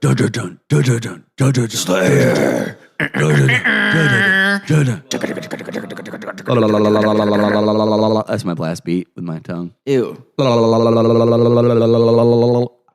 Slayer. That's my blast beat with my tongue. Ew.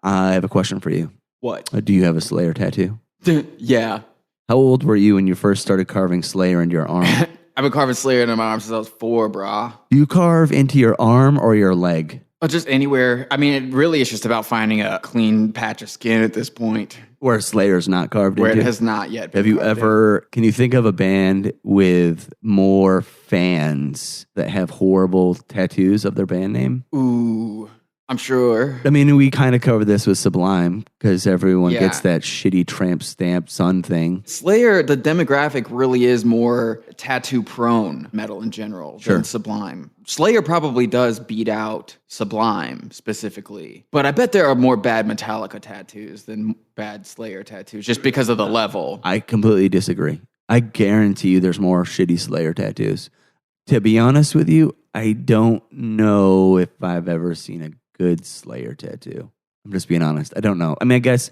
I have a question for you. What? Do you have a Slayer tattoo? Yeah. How old were you when you first started carving Slayer into your arm? I've been carving Slayer into my arm since I was 4, brah. Do you carve into your arm or your leg? Oh, just anywhere. I mean, it really is just about finding a clean patch of skin at this point. Where Slayer's not carved Where into? it has not yet been Have you carved ever, can you think of a band with more fans that have horrible tattoos of their band name? in. Ooh, I'm sure. I mean, we kind of covered this with Sublime because everyone Yeah. gets that shitty tramp stamp sun thing. Slayer, the demographic really is more tattoo-prone metal in general Sure. than Sublime. Slayer probably does beat out Sublime specifically, but I bet there are more bad Metallica tattoos than bad Slayer tattoos just because of the level. I completely disagree. I guarantee you there's more shitty Slayer tattoos. To be honest with you, I don't know if I've ever seen a good Slayer tattoo. I'm just being honest. I don't know. I mean, I guess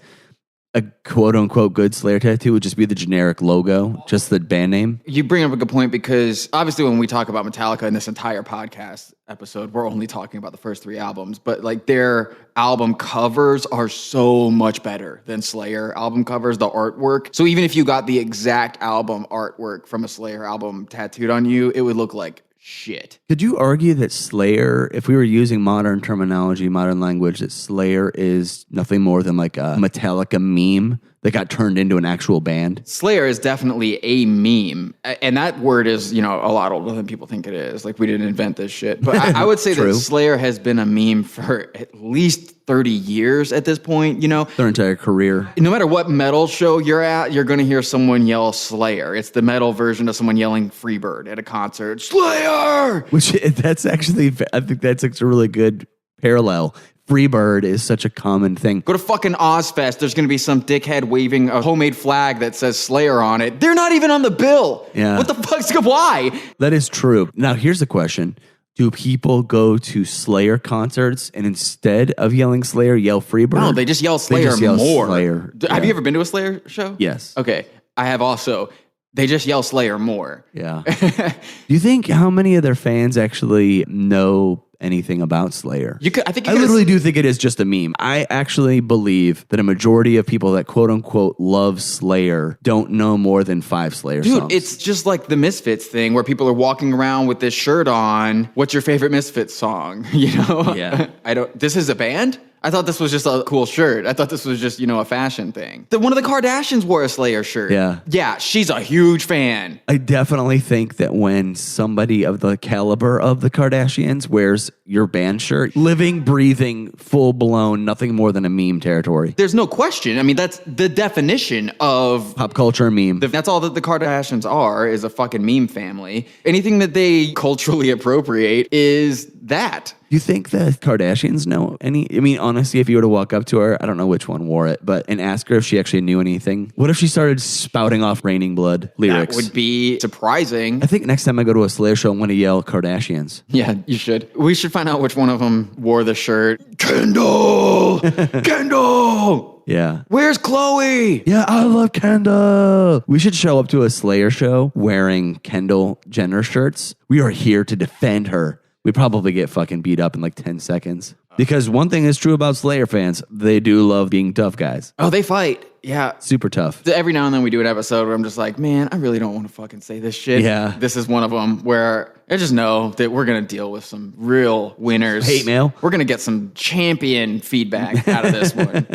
a quote-unquote good Slayer tattoo would just be the generic logo, just the band name. You bring up a good point because obviously when we talk about Metallica in this entire podcast episode, we're only talking about the first 3 albums, but like their album covers are so much better than Slayer album covers, the artwork. So even if you got the exact album artwork from a Slayer album tattooed on you, it would look like shit. Could you argue that Slayer, if we were using modern terminology, modern language, that Slayer is nothing more than like a Metallica meme that got turned into an actual band? Slayer is definitely a meme. And that word is, a lot older than people think it is. Like, we didn't invent this shit. But I would say that Slayer has been a meme for at least 30 years at this point, Their entire career. No matter what metal show you're at, you're going to hear someone yell Slayer. It's the metal version of someone yelling Freebird at a concert. Slayer! Which, that's actually, I think that's a really good parallel. Freebird is such a common thing. Go to fucking Ozfest. There's going to be some dickhead waving a homemade flag that says Slayer on it. They're not even on the bill. Yeah. What the fuck's why? That is true. Now, here's the question. Do people go to Slayer concerts and instead of yelling Slayer, yell Freebird? No, they just yell Slayer more. Slayer. Have you ever been to a Slayer show? Yes. Okay. I have also. They just yell Slayer more. Yeah. Do you think how many of their fans actually know anything about Slayer? I literally do think it is just a meme. I actually believe that a majority of people that quote unquote love Slayer don't know more than 5 Slayer songs. Dude, it's just like the Misfits thing where people are walking around with this shirt on. What's your favorite Misfits song? Yeah. This is a band? I thought this was just a cool shirt. I thought this was just, a fashion thing. One of the Kardashians wore a Slayer shirt. Yeah. Yeah, she's a huge fan. I definitely think that when somebody of the caliber of the Kardashians wears your band shirt, living, breathing, full-blown, nothing more than a meme territory. There's no question. I mean, that's the definition of pop culture meme. That's all that the Kardashians are, is a fucking meme family. Anything that they culturally appropriate is that. Do you think the Kardashians know any? I mean, honestly, if you were to walk up to her, I don't know which one wore it, but and ask her if she actually knew anything. What if she started spouting off Raining Blood lyrics? That would be surprising. I think next time I go to a Slayer show, I'm going to yell Kardashians. Yeah, you should. We should find out which one of them wore the shirt. Kendall! Kendall! Yeah. Where's Chloe? Yeah, I love Kendall. We should show up to a Slayer show wearing Kendall Jenner shirts. We are here to defend her. We probably get fucking beat up in like 10 seconds. Because one thing is true about Slayer fans, they do love being tough guys. Oh, they fight. Yeah. Super tough. Every now and then we do an episode where I'm just like, man, I really don't want to fucking say this shit. Yeah. This is one of them where I just know that we're going to deal with some real winners. Hate mail. We're going to get some champion feedback out of this one.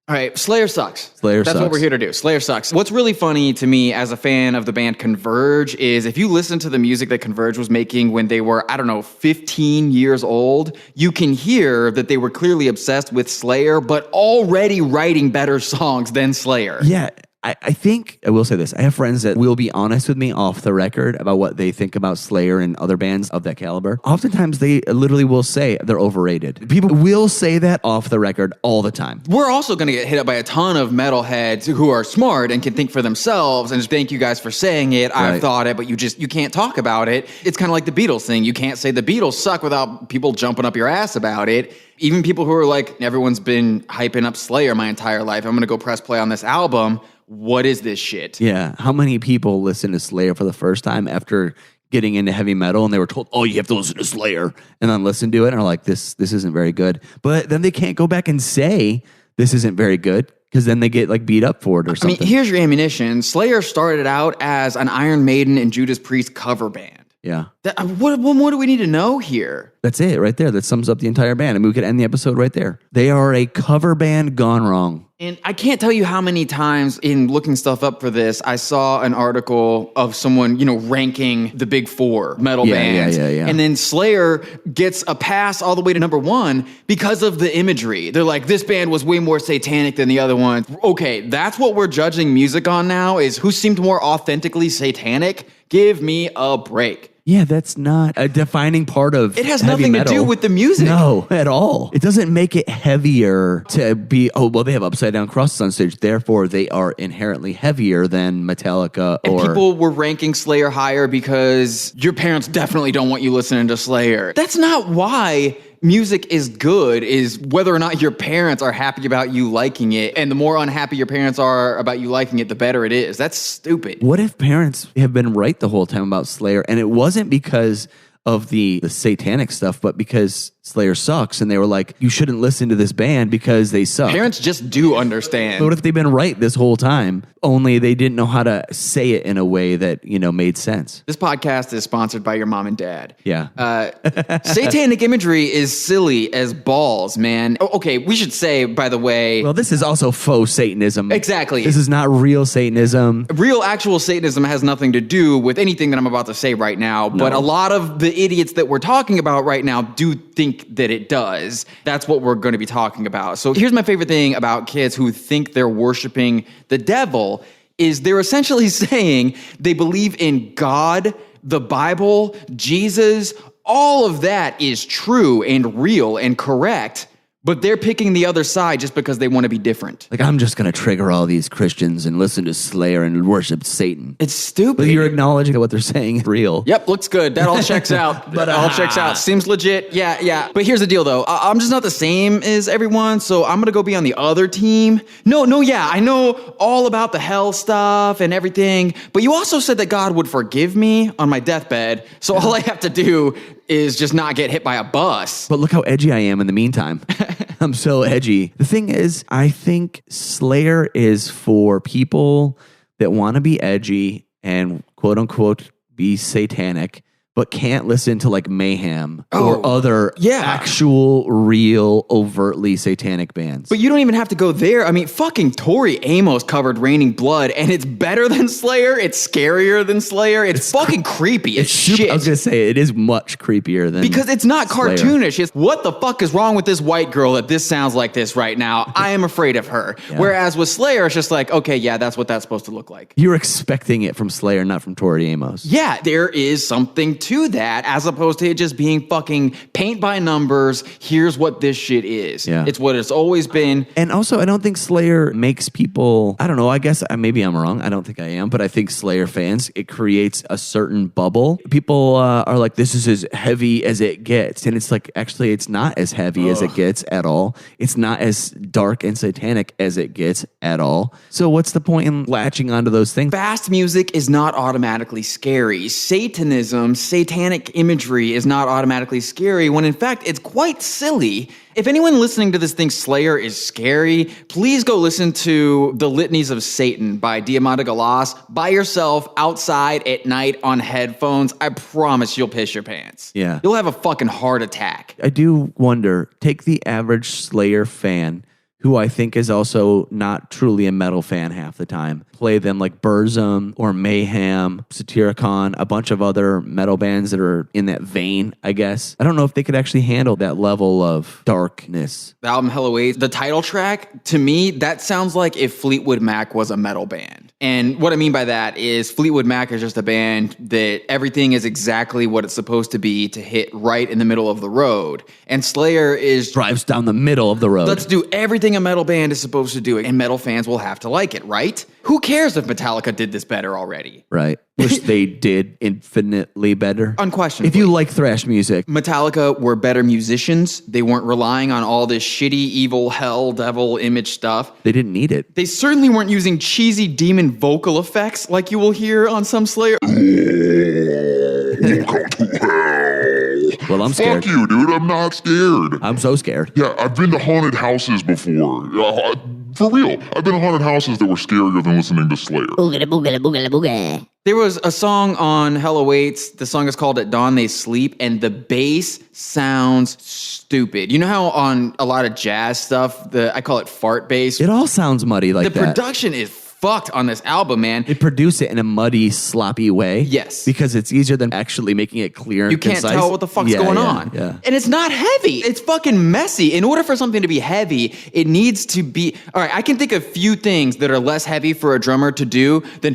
All right, Slayer sucks. That's what we're here to do. Slayer sucks. What's really funny to me as a fan of the band Converge is if you listen to the music that Converge was making when they were, 15 years old, you can hear that they were clearly obsessed with Slayer, but already writing better songs than Slayer. Yeah. I think I will say this. I have friends that will be honest with me off the record about what they think about Slayer and other bands of that caliber. Oftentimes they literally will say they're overrated. People will say that off the record all the time. We're also going to get hit up by a ton of metalheads who are smart and can think for themselves and just thank you guys for saying it. I've thought it, but you can't talk about it. It's kind of like the Beatles thing. You can't say the Beatles suck without people jumping up your ass about it. Even people who are like, everyone's been hyping up Slayer my entire life. I'm going to go press play on this album. What is this shit? Yeah. How many people listen to Slayer for the first time after getting into heavy metal and they were told, oh, you have to listen to Slayer, and then listen to it and are like, this isn't very good. But then they can't go back and say this isn't very good because then they get like beat up for it or something. I mean, here's your ammunition. Slayer started out as an Iron Maiden and Judas Priest cover band. Yeah. What more do we need to know here? That's it right there. That sums up the entire band. I mean, we could end the episode right there. They are a cover band gone wrong. And I can't tell you how many times in looking stuff up for this, I saw an article of someone, ranking the big four metal bands. Yeah. And then Slayer gets a pass all the way to number one because of the imagery. They're like, this band was way more satanic than the other one. Okay, that's what we're judging music on now, is who seemed more authentically satanic. Give me a break. Yeah, that's not a defining part of it has heavy nothing metal. to do with the music. No, at all. It doesn't make it heavier to be, they have upside down crosses on stage, therefore they are inherently heavier than Metallica. And people were ranking Slayer higher because your parents definitely don't want you listening to Slayer. That's not why music is good, is whether or not your parents are happy about you liking it. And the more unhappy your parents are about you liking it, the better it is. That's stupid. What if parents have been right the whole time about Slayer and it wasn't because of the satanic stuff, but because Slayer sucks, and they were like, you shouldn't listen to this band because they suck. Parents just do understand. But what if they've been right this whole time, only they didn't know how to say it in a way that, made sense? This podcast is sponsored by your mom and dad. Yeah. Satanic imagery is silly as balls, man. Okay, we should say, by the way... Well, this is also faux Satanism. Exactly. This is not real Satanism. Real, actual Satanism has nothing to do with anything that I'm about to say right now, but a lot of the idiots that we're talking about right now do think that it does. That's what we're going to be talking about. So here's my favorite thing about kids who think they're worshiping the devil is they're essentially saying they believe in God, the Bible, Jesus. All of that is true and real and correct, but they're picking the other side just because they want to be different. Like, I'm just going to trigger all these Christians and listen to Slayer and worship Satan. It's stupid. But you're acknowledging that what they're saying is real. Yep, looks good. That all checks out. All checks out. Seems legit. Yeah. But here's the deal, though. I'm just not the same as everyone, so I'm going to go be on the other team. No, I know all about the hell stuff and everything, but you also said that God would forgive me on my deathbed, so all I have to do is just not get hit by a bus. But look how edgy I am in the meantime. I'm so edgy. The thing is, I think Slayer is for people that want to be edgy and quote unquote be satanic, but can't listen to like Mayhem or other actual, real, overtly satanic bands. But you don't even have to go there. I mean, fucking Tori Amos covered Raining Blood, and it's better than Slayer. It's scarier than Slayer. It's fucking creepy as shit. I was going to say, it is much creepier than because it's not Slayer. Cartoonish. It's what the fuck is wrong with this white girl that this sounds like this right now? I am afraid of her. Yeah. Whereas with Slayer, it's just like, okay, yeah, that's what that's supposed to look like. You're expecting it from Slayer, not from Tori Amos. Yeah, there is something to that, as opposed to it just being fucking paint by numbers. Here's what this shit is. Yeah. It's what it's always been. And also, I don't think Slayer makes people, I don't know, I guess maybe I'm wrong. I don't think I am, but I think Slayer fans, it creates a certain bubble. People are like, this is as heavy as it gets. And it's like, actually, it's not as heavy as it gets at all. It's not as dark and satanic as it gets at all. So what's the point in latching onto those things? Fast music is not automatically scary. Satanism, satanic imagery is not automatically scary, when in fact it's quite silly. If anyone listening to this thinks Slayer is scary, please go listen to The Litanies of Satan by Diamanda Galas by yourself outside at night on headphones. I promise you'll piss your pants. Yeah. You'll have a fucking heart attack. I do wonder, take the average Slayer fan, who I think is also not truly a metal fan half the time, play them like Burzum or Mayhem, Satyricon, a bunch of other metal bands that are in that vein, I guess. I don't know if they could actually handle that level of darkness. The album Hello 8, the title track, to me, that sounds like if Fleetwood Mac was a metal band. And what I mean by that is Fleetwood Mac is just a band that everything is exactly what it's supposed to be to hit right in the middle of the road. And Slayer drives down the middle of the road. Let's do everything a metal band is supposed to do, and metal fans will have to like it, right? Who cares if Metallica did this better already? Right. Wish they did infinitely better. Unquestionably. If you like thrash music. Metallica were better musicians. They weren't relying on all this shitty, evil, hell, devil image stuff. They didn't need it. They certainly weren't using cheesy demon vocal effects like you will hear on some Slayer. Well, I'm scared. Fuck you, dude. I'm not scared. I'm so scared. Yeah, I've been to haunted houses before. For real. I've been to haunted houses that were scarier than listening to Slayer. Boogada, boogada, boogada, boogada. There was a song on Hello 8. The song is called At Dawn They Sleep, and the bass sounds stupid. You know how on a lot of jazz stuff, I call it fart bass? It all sounds muddy like the that. production is fucked on this album, man. They produce it in a muddy, sloppy way. Yes. Because it's easier than actually making it clear and You can't concise. tell what the fuck's going on. Yeah. And it's not heavy. It's fucking messy. In order for something to be heavy, it needs to be... All right, I can think of few things that are less heavy for a drummer to do than...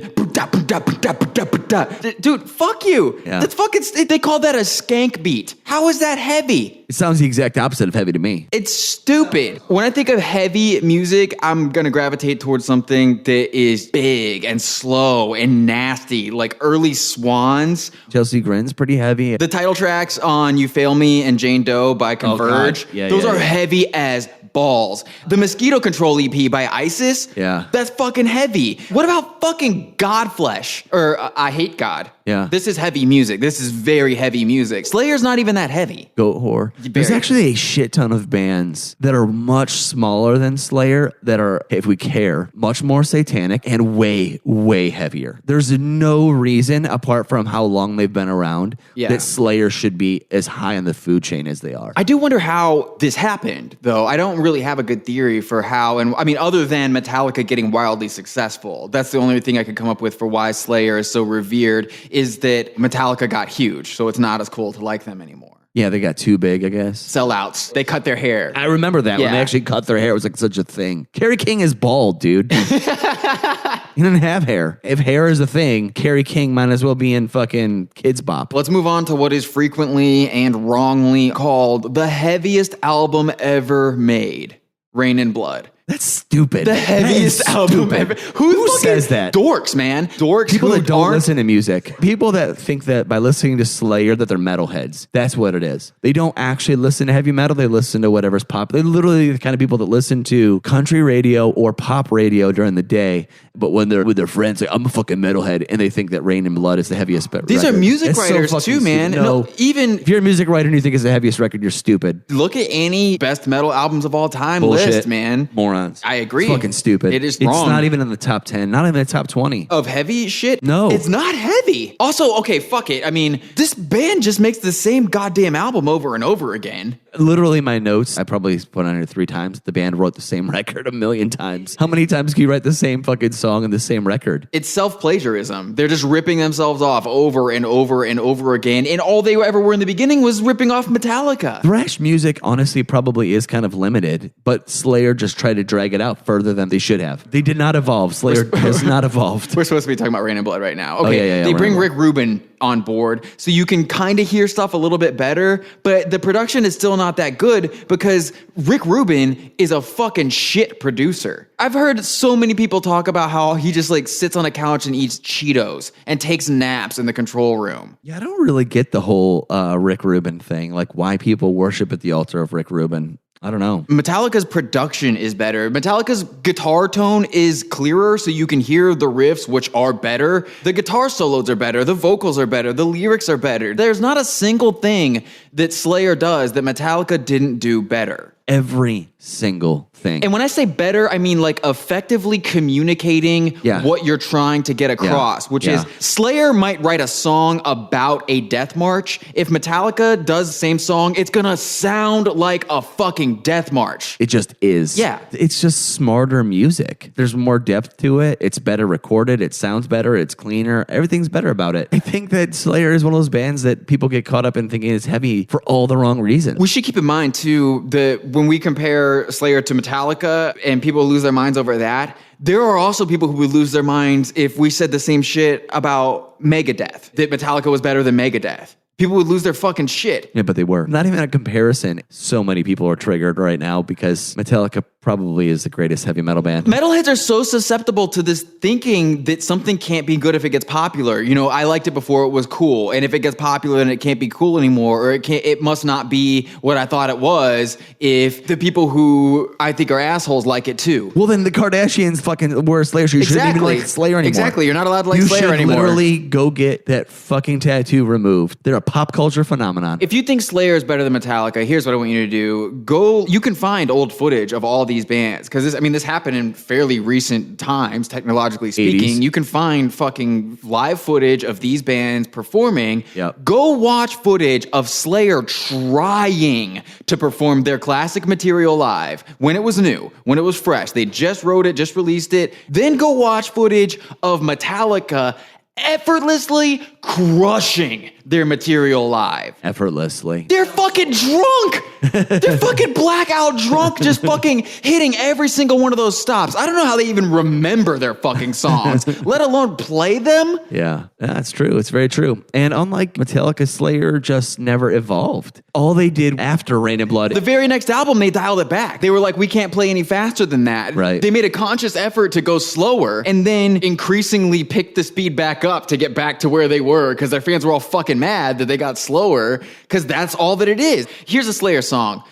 Dude, fuck you. Yeah. That's fucking... They call that a skank beat. How is that heavy? It sounds the exact opposite of heavy to me. It's stupid. When I think of heavy music, I'm going to gravitate towards something that is big and slow and nasty, like early Swans. Chelsea Grin's pretty heavy. The title tracks on You Fail Me and Jane Doe by Converge, those are heavy as balls. The Mosquito Control EP by ISIS, that's fucking heavy. What about fucking Godflesh? Or I Hate God. Yeah. This is heavy music. This is very heavy music. Slayer's not even that heavy. Goat Whore. There's actually a shit ton of bands that are much smaller than Slayer that are, if we care, much more satanic and way, way heavier. There's no reason, apart from how long they've been around, that Slayer should be as high on the food chain as they are. I do wonder how this happened, though. I don't really have a good theory for how, and I mean, other than Metallica getting wildly successful, that's the only thing I could come up with for why Slayer is so revered, is that Metallica got huge, so it's not as cool to like them anymore. Yeah, they got too big, I guess. Sellouts. They cut their hair. I remember that when they actually cut their hair. It was like such a thing. Kerry King is bald, dude. He doesn't have hair. If hair is a thing, Kerry King might as well be in fucking Kids Bop. Let's move on to what is frequently and wrongly called the heaviest album ever made, Rain and Blood. That's stupid. The heaviest album ever. Who says that? Dorks, man. Dorks. People that don't aren't listen to music. People that think that by listening to Slayer that they're metalheads. That's what it is. They don't actually listen to heavy metal. They listen to whatever's pop. They're literally the kind of people that listen to country radio or pop radio during the day. But when they're with their friends, like, I'm a fucking metalhead, and they think that Rain and Blood is the heaviest record. These are music It's so writers fucking too, man. stupid. No, even if you're a music writer and you think it's the heaviest record, you're stupid. Look at any best metal albums of all time Bullshit. list, man. Morons. I agree. It's fucking stupid. It is It's wrong. not even in the top 10, not even in the top 20. Of heavy shit? No. It's not heavy. Also, okay, fuck it. I mean, this band just makes the same goddamn album over and over again. Literally, my notes, I probably put on it 3 times. The band wrote the same record 1,000,000 times. How many times can you write the same fucking song and the same record? It's self-plagiarism. They're just ripping themselves off over and over and over again. And all they ever were in the beginning was ripping off Metallica. Thrash music, honestly, probably is kind of limited, but Slayer just tried to drag it out further than they should have. They did not evolve. Slayer has not evolved. We're supposed to be talking about Rain and Blood right now. Okay, yeah, they bring Rain Rick Rubin on board, so you can kind of hear stuff a little bit better, but the production is still not that good because Rick Rubin is a fucking shit producer. I've heard so many people talk about how he just like sits on a couch and eats Cheetos and takes naps in the control room. Yeah, I don't really get the whole Rick Rubin thing, like why people worship at the altar of Rick Rubin. I don't know. Metallica's production is better. Metallica's guitar tone is clearer, so you can hear the riffs, which are better. The guitar solos are better. The vocals are better. The lyrics are better. There's not a single thing that Slayer does that Metallica didn't do better. every single thing. And when I say better, I mean like effectively communicating what you're trying to get across, which is Slayer might write a song about a death march. If Metallica does the same song, it's going to sound like a fucking death march. It just is. Yeah. It's just smarter music. There's more depth to it. It's better recorded. It sounds better. It's cleaner. Everything's better about it. I think that Slayer is one of those bands that people get caught up in thinking is heavy for all the wrong reasons. We should keep in mind, too, that when we compare Slayer to Metallica and people lose their minds over that, there are also people who would lose their minds if we said the same shit about Megadeth, that Metallica was better than Megadeth. People would lose their fucking shit. Yeah, but they were. Not even a comparison. So many people are triggered right now because Metallica probably is the greatest heavy metal band. Metalheads are so susceptible to this thinking that something can't be good if it gets popular. You know, I liked it before it was cool, and if it gets popular then it can't be cool anymore, or it must not be what I thought it was if the people who I think are assholes like it too. Well, then the Kardashians fucking were Slayer, so you shouldn't even like Slayer anymore. Exactly. You're not allowed to like Slayer anymore. You should literally go get that fucking tattoo removed. They're a pop culture phenomenon. If you think Slayer is better than Metallica, here's what I want you to do. You can find old footage of all these bands, because this happened in fairly recent times, technologically speaking. 80s. You can find fucking live footage of these bands performing. Yep. Go watch footage of Slayer trying to perform their classic material live when it was new, when it was fresh. They just wrote it, just released it. Then go watch footage of Metallica effortlessly crushing their material live. Effortlessly. They're fucking drunk. They're fucking blackout drunk, just fucking hitting every single one of those stops. I don't know how they even remember their fucking songs, let alone play them. Yeah, that's true. It's very true. And unlike Metallica, Slayer just never evolved. All they did after Rain and Blood. The very next album, they dialed it back. They were like, we can't play any faster than that. Right. They made a conscious effort to go slower and then increasingly pick the speed back up to get back to where they were, because their fans were all fucking mad that they got slower, because that's all that it is. Here's a Slayer song.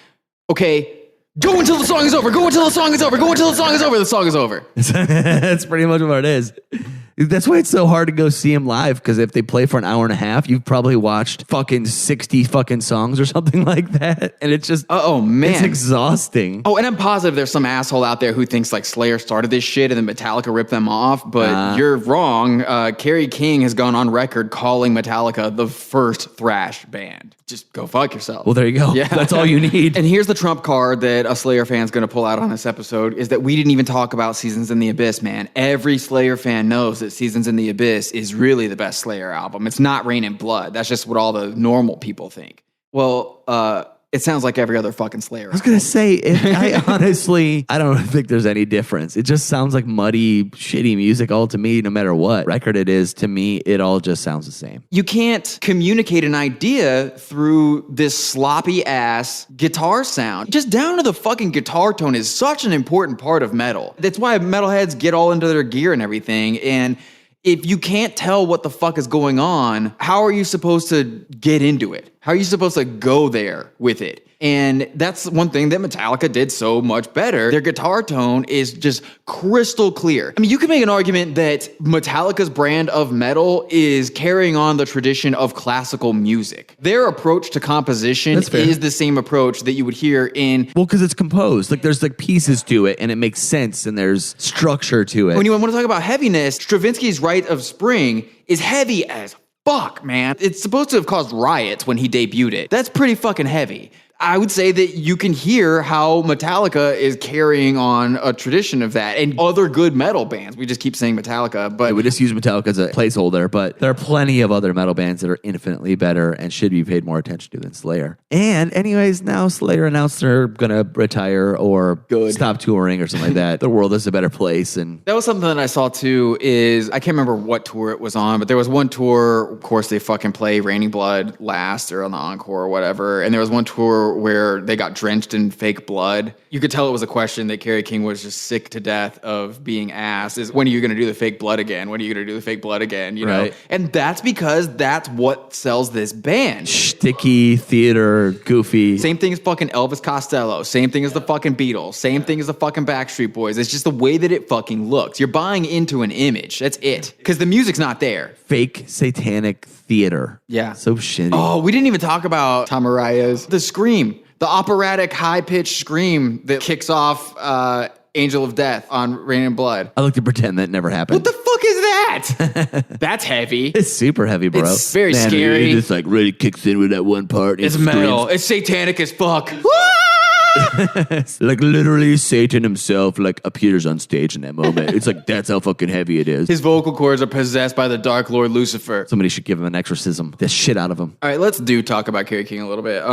Okay, go until the song is over. Go until the song is over. Go until the song is over. The song is over. That's pretty much what it is. That's why it's so hard to go see them live, because if they play for an hour and a half, you've probably watched fucking 60 fucking songs or something like that. And it's just, oh man, it's exhausting. Oh, and I'm positive there's some asshole out there who thinks like Slayer started this shit and then Metallica ripped them off, but you're wrong. Kerry King has gone on record calling Metallica the first thrash band. Just go fuck yourself. Well, there you go. Yeah. That's all you need. And here's the trump card that a Slayer fan's going to pull out on this episode, is that we didn't even talk about Seasons in the Abyss, man. Every Slayer fan knows that Seasons in the Abyss is really the best Slayer album. It's not Rain and Blood. That's just what all the normal people think. Well, it sounds like every other fucking Slayer. I was going to say, I don't think there's any difference. It just sounds like muddy, shitty music all to me, no matter what record it is. To me, it all just sounds the same. You can't communicate an idea through this sloppy ass guitar sound. Just down to the fucking guitar tone is such an important part of metal. That's why metalheads get all into their gear and everything. And if you can't tell what the fuck is going on, how are you supposed to get into it? How are you supposed to go there with it? And that's one thing that Metallica did so much better. Their guitar tone is just crystal clear. I mean, you can make an argument that Metallica's brand of metal is carrying on the tradition of classical music. Their approach to composition is the same approach that you would hear in... Well, because it's composed. Like, there's like pieces to it, and it makes sense, and there's structure to it. When you want to talk about heaviness, Stravinsky's Rite of Spring is heavy as fuck, man. It's supposed to have caused riots when he debuted it. That's pretty fucking heavy. I would say that you can hear how Metallica is carrying on a tradition of that, and other good metal bands. We just keep saying Metallica, but we just use Metallica as a placeholder, but there are plenty of other metal bands that are infinitely better and should be paid more attention to than Slayer. And anyways, now Slayer announced they're going to retire or stop touring or something like that. The world is a better place. And that was something that I saw too, is I can't remember what tour it was on, but there was one tour, of course they fucking play Raining Blood last or on the encore or whatever, and there was one tour where they got drenched in fake blood. You could tell it was a question that Kerry King was just sick to death of being asked, is when are you going to do the fake blood again? When are you going to do the fake blood again? You know? And that's because that's what sells this band. Sticky, theater, goofy. Same thing as fucking Elvis Costello. Same thing as the fucking Beatles. Same thing as the fucking Backstreet Boys. It's just the way that it fucking looks. You're buying into an image. That's it. Because the music's not there. Fake satanic theater. Yeah. So shitty. Oh, we didn't even talk about Tom Araya's The Scream. The operatic high-pitched scream that kicks off Angel of Death on Rain and Blood. I like to pretend that never happened. What the fuck is that? That's heavy. It's super heavy, bro. It's very scary. It just like really kicks in with that one part. It's metal. It's satanic as fuck. Like literally Satan himself like appears on stage in that moment. It's like that's how fucking heavy it is. His vocal cords are possessed by the Dark Lord Lucifer. Somebody should give him an exorcism. The shit out of him. All right, let's talk about Kerry King a little bit.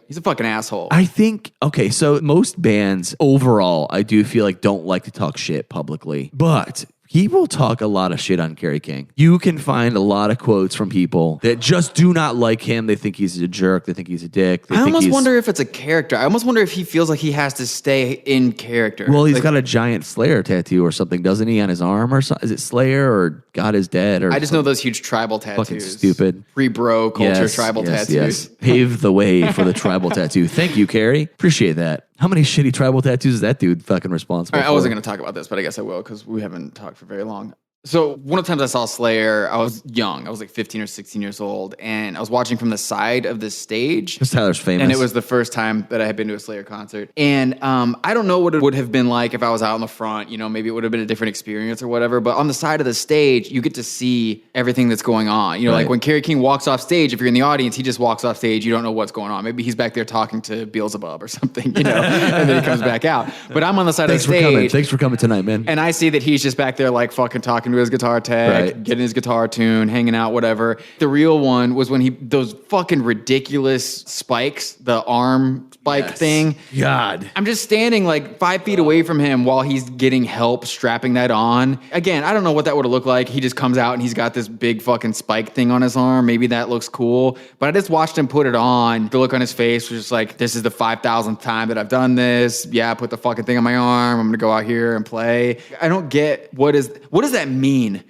He's a fucking asshole. I think, okay, so most bands overall, I do feel like don't like to talk shit publicly, but people talk a lot of shit on Kerry King. You can find a lot of quotes from people that just do not like him. They think he's a jerk. They think he's a dick. I almost wonder if it's a character. I almost wonder if he feels like he has to stay in character. Well, he's like, got a giant Slayer tattoo or something, doesn't he, on his arm or something? Is it Slayer or God is Dead? Or I just know those huge tribal tattoos. Fucking stupid. Free bro culture tribal tattoos. Yes. Pave the way for the tribal tattoo. Thank you, Kerry. Appreciate that. How many shitty tribal tattoos is that dude fucking responsible for? I wasn't going to talk about this, but I guess I will because we haven't talked for very long. So one of the times I saw Slayer, I was young. I was like 15 or 16 years old. And I was watching from the side of the stage. Because Tyler's famous. And it was the first time that I had been to a Slayer concert. And I don't know what it would have been like if I was out in the front. You know, maybe it would have been a different experience or whatever. But on the side of the stage, you get to see everything that's going on. You know, like when Kerry King walks off stage, if you're in the audience, he just walks off stage. You don't know what's going on. Maybe he's back there talking to Beelzebub or something, you know, and then he comes back out. But I'm on the side of the stage. Thanks for coming tonight, man. And I see that he's just back there like fucking talking to his guitar tech. Getting his guitar tune, hanging out, whatever. The real one was when those fucking ridiculous spikes, the arm spike thing. God. I'm just standing like 5 feet away from him while he's getting help strapping that on. Again, I don't know what that would have looked like. He just comes out and he's got this big fucking spike thing on his arm. Maybe that looks cool. But I just watched him put it on. The look on his face was just like, this is the 5,000th time that I've done this. Yeah, I put the fucking thing on my arm. I'm going to go out here and play. I don't get what does that mean?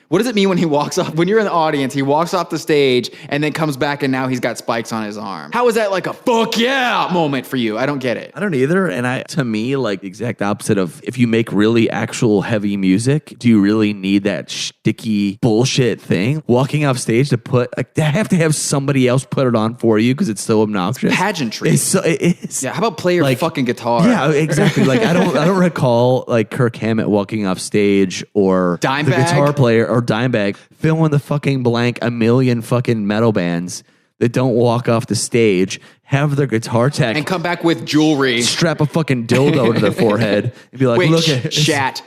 What does it mean when he walks off? When you're in the audience, he walks off the stage and then comes back and now he's got spikes on his arm. How is that like a fuck yeah moment for you? I don't get it. I don't either. And to me, like the exact opposite of if you make really actual heavy music, do you really need that sticky bullshit thing? Walking off stage to have to have somebody else put it on for you because it's so obnoxious. Pageantry. It is. Yeah, how about play your fucking guitar? Yeah, exactly. Like I don't recall like Kirk Hammett walking off stage or the guitar player or Dimebag fill in the fucking blank a million fucking metal bands that don't walk off the stage, have their guitar tech and come back with jewelry, strap a fucking dildo to their forehead and be like, wait, look at Shat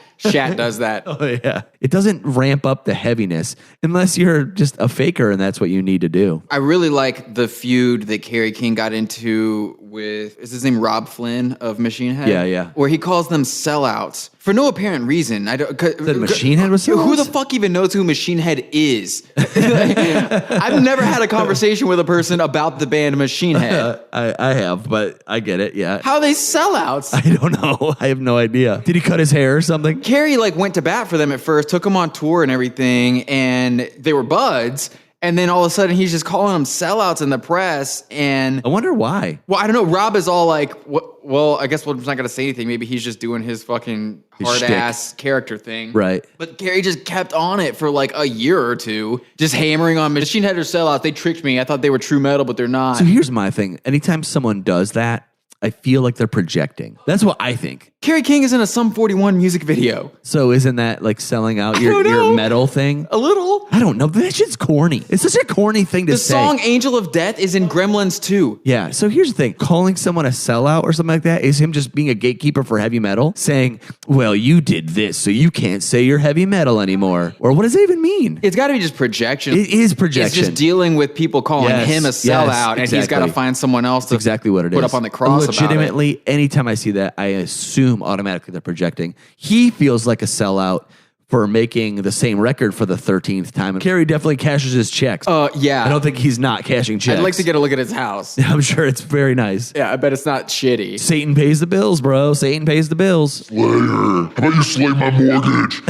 does that. Oh yeah. It doesn't ramp up the heaviness unless you're just a faker and that's what you need to do. I really like the feud that Kerry King got into with, is his name Rob Flynn of Machine Head? Yeah. Where he calls them sellouts for no apparent reason. I don't. Machine Head was sellouts? Who the fuck even knows who Machine Head is? I've never had a conversation with a person about the band Machine Head. I have, but I get it. Yeah. How are they sellouts? I don't know. I have no idea. Did he cut his hair or something? Kerry went to bat for them at first, took them on tour and everything, and they were buds. And then all of a sudden, he's just calling them sellouts in the press. And I wonder why. Well, I don't know. Rob is all like, well, I guess we're not going to say anything. Maybe he's just doing his fucking hard-ass character thing. Right. But Kerry just kept on it for like a year or two, just hammering on Machine Head or sellouts. They tricked me. I thought they were true metal, but they're not. So here's my thing. Anytime someone does that, I feel like they're projecting. That's what I think. Kerry King is in a Sum 41 music video. So isn't that like selling out your metal thing? A little. I don't know. That shit's corny. It's such a corny thing to say. The song Angel of Death is in Gremlins 2. Yeah. So here's the thing. Calling someone a sellout or something like that is him just being a gatekeeper for heavy metal, saying, well, you did this, so you can't say you're heavy metal anymore. Or what does that even mean? It's got to be just projection. It is projection. It's just dealing with people calling him a sellout, and he's got to find someone else to exactly what it put up on the cross. Legitimately, anytime I see that, I assume automatically they're projecting. He feels like a sellout for making the same record for the 13th time. And Kerry definitely cashes his checks. Yeah. I don't think he's not cashing checks. I'd like to get a look at his house. I'm sure it's very nice. Yeah, I bet it's not shitty. Satan pays the bills, bro. Satan pays the bills. Slayer, how about you slay my mortgage?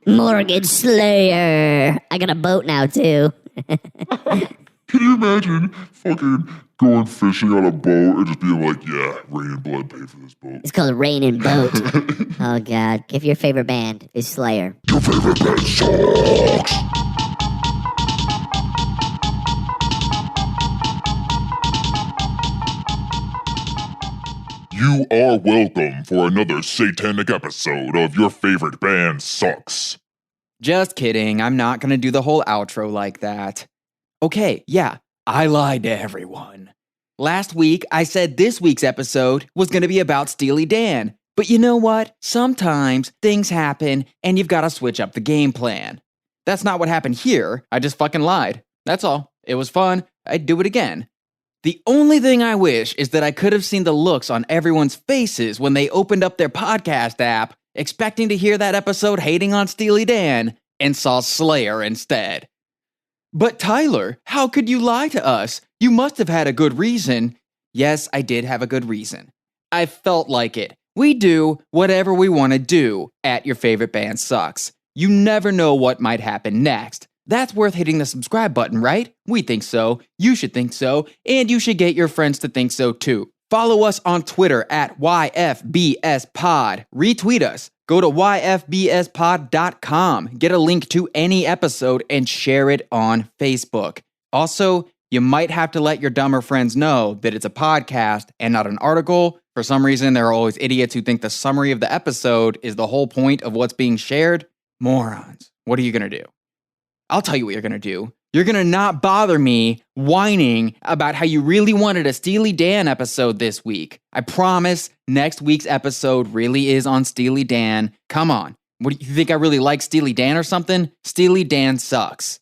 Mortgage Slayer. I got a boat now, too. Can you imagine fucking going fishing on a boat and just being like, yeah, Rain and Blood pay for this boat? It's called Rain and Boat. Oh, God. If your favorite band is Slayer. Your favorite band sucks. You are welcome for another Satanic episode of Your Favorite Band Sucks. Just kidding, I'm not gonna do the whole outro like that. Okay, yeah, I lied to everyone. Last week, I said this week's episode was gonna be about Steely Dan. But you know what? Sometimes things happen and you've gotta switch up the game plan. That's not what happened here. I just fucking lied. That's all. It was fun. I'd do it again. The only thing I wish is that I could have seen the looks on everyone's faces when they opened up their podcast app, expecting to hear that episode hating on Steely Dan, and saw Slayer instead. But Tyler, how could you lie to us? You must have had a good reason. Yes, I did have a good reason. I felt like it. We do whatever we want to do at Your Favorite Band Sucks. You never know what might happen next. That's worth hitting the subscribe button, right? We think so. You should think so. And you should get your friends to think so too. Follow us on Twitter at YFBSPod. Retweet us. Go to yfbspod.com. Get a link to any episode and share it on Facebook. Also, you might have to let your dumber friends know that it's a podcast and not an article. For some reason, there are always idiots who think the summary of the episode is the whole point of what's being shared. Morons. What are you going to do? I'll tell you what you're going to do. You're going to not bother me whining about how you really wanted a Steely Dan episode this week. I promise next week's episode really is on Steely Dan. Come on. What do you think, I really like Steely Dan or something? Steely Dan sucks.